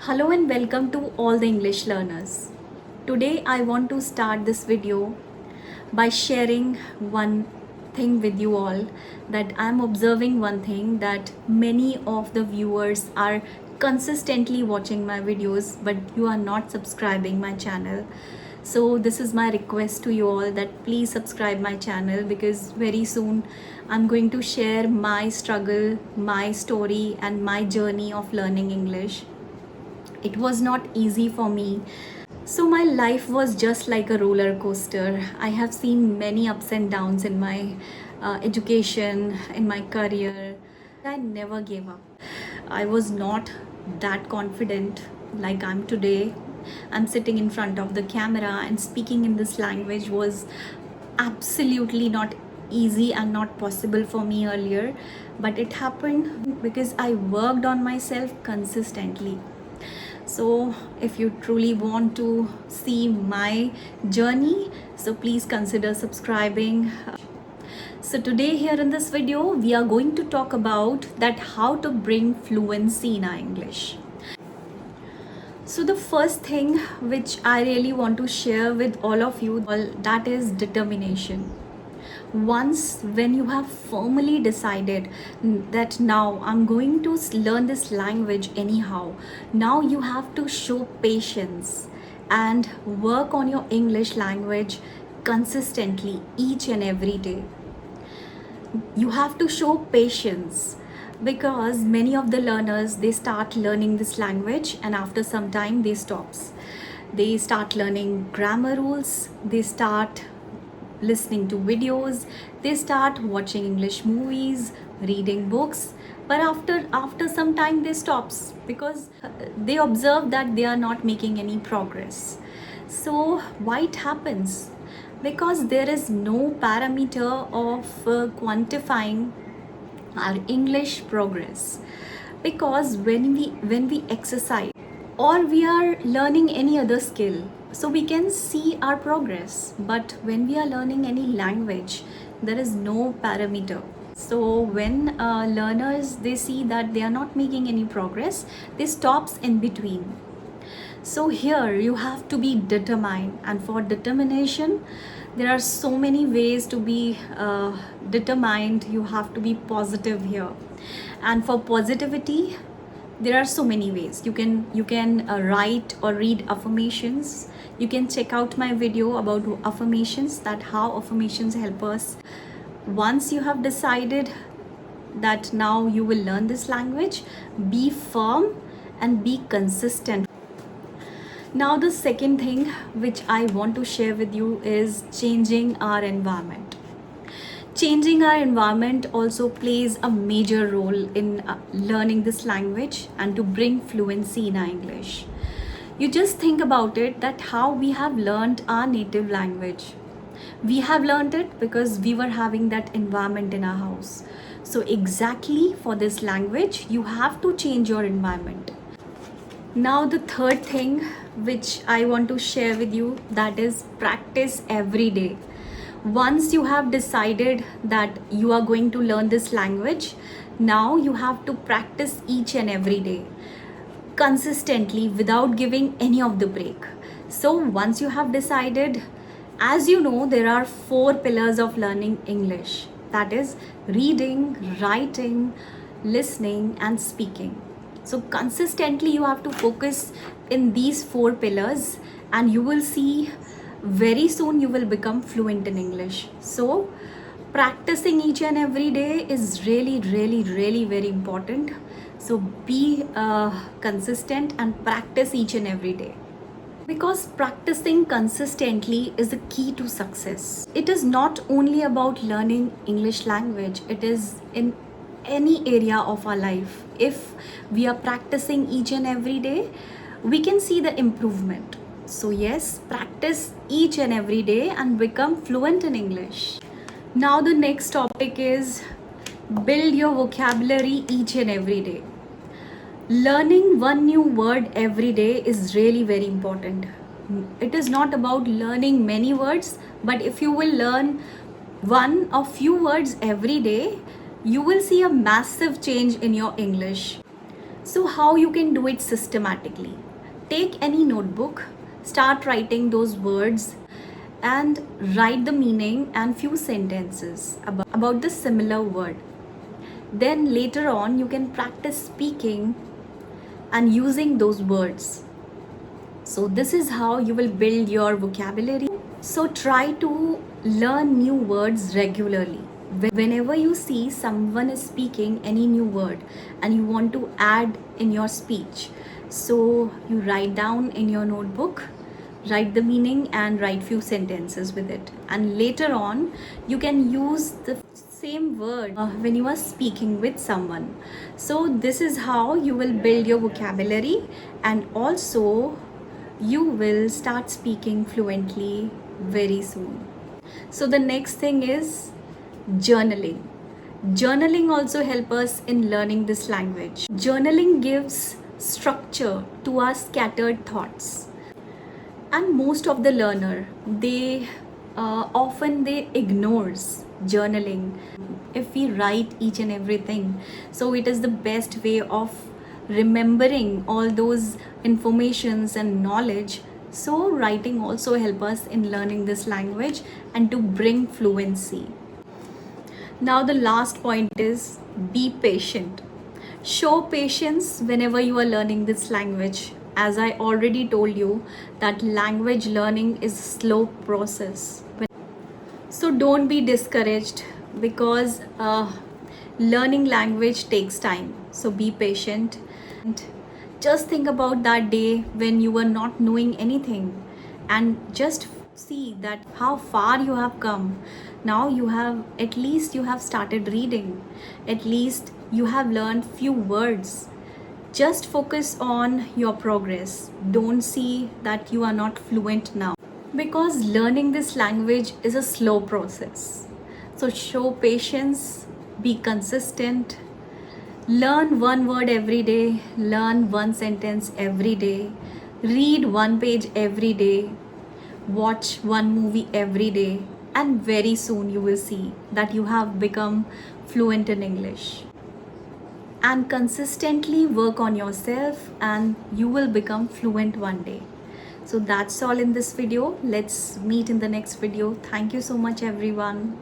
Hello and welcome to all the English learners. Today I want to start this video by sharing one thing with you all, that I'm observing one thing, that many of the viewers are consistently watching my videos but you are not subscribing my channel. So this is my request to you all, that please subscribe my channel, because very soon I'm going to share my struggle, my story and my journey of learning English. It was not easy for me. So, my life was just like a roller coaster. I have seen many ups and downs in my education, in my career. I never gave up. I was not that confident like I'm today. I'm sitting in front of the camera and speaking in this language was absolutely not easy and not possible for me earlier, but it happened because I worked on myself consistently. So if you truly want to see my journey, so please consider subscribing. So today here in this video we are going to talk about that how to bring fluency in our English. So the first thing which I really want to share with all of you, that is determination. Once when you have firmly decided that now I'm going to learn this language anyhow, now you have to show patience and work on your English language consistently each and every day. You have to show patience, because many of the learners, they start learning this language and after some time they stops. They start learning grammar rules, they start listening to videos, they start watching English movies, reading books, but after some time they stops because they observe that they are not making any progress. So why it happens? Because there is no parameter of quantifying our English progress. Because when we exercise or we are learning any other skill, so we can see our progress, but when we are learning any language there is no parameter. So when learners, they see that they are not making any progress, they stops in between. So here you have to be determined, and for determination there are so many ways to be determined. You have to be positive here, and for positivity there are so many ways. You can write or read affirmations. You can check out my video about affirmations, that how affirmations help us. Once you have decided that now you will learn this language, be firm and be consistent. Now the second thing which I want to share with you is changing our environment. Changing our environment also plays a major role in learning this language and to bring fluency in our English. You just think about it, that how we have learned our native language. We have learned it because we were having that environment in our house. So exactly for this language, you have to change your environment. Now the third thing which I want to share with you, that is practice every day. Once you have decided that you are going to learn this language, now you have to practice each and every day consistently without giving any of the break. So once you have decided, as you know, there are 4 pillars of learning English, that is reading, writing, listening and speaking. So consistently you have to focus in these 4 pillars, and you will see very soon you will become fluent in English. So practicing each and every day is really very important. So be consistent and practice each and every day, because practicing consistently is the key to success. It is not only about learning English language, it is in any area of our life. If we are practicing each and every day, we can see the improvement. So yes, practice each and every day and become fluent in English. Now the next topic is build your vocabulary each and every day. Learning one new word every day is really very important. It is not about learning many words, but if you will learn one or few words every day, you will see a massive change in your English. So how you can do it systematically? Take any notebook, start writing those words, and write the meaning and few sentences about the similar word. Then later on you can practice speaking and using those words. So this is how you will build your vocabulary. So try to learn new words regularly. Whenever you see someone is speaking any new word and you want to add in your speech, so you write down in your notebook, write the meaning and write few sentences with it. And later on, you can use the same word when you are speaking with someone. So this is how you will build your vocabulary, and also you will start speaking fluently very soon. So the next thing is journaling. Journaling also helps us in learning this language. Journaling gives structure to our scattered thoughts. And most of the learner, they often they ignores journaling. If we write each and everything, so it is the best way of remembering all those informations and knowledge. So writing also help us in learning this language and to bring fluency. Now the last point is be patient. Show patience whenever you are learning this language. As I already told you that language learning is a slow process. So don't be discouraged, because learning language takes time. So be patient. And just think about that day when you were not knowing anything, and just see that how far you have come. Now you have, at least you have started reading, at least you have learned few words. Just focus on your progress. Don't see that you are not fluent now, because learning this language is a slow process. So show patience, be consistent, learn one word every day, learn one sentence every day, read one page every day, watch one movie every day, and very soon you will see that you have become fluent in English. And consistently work on yourself and you will become fluent one day. So that's all in this video. Let's meet in the next video. Thank you so much, everyone.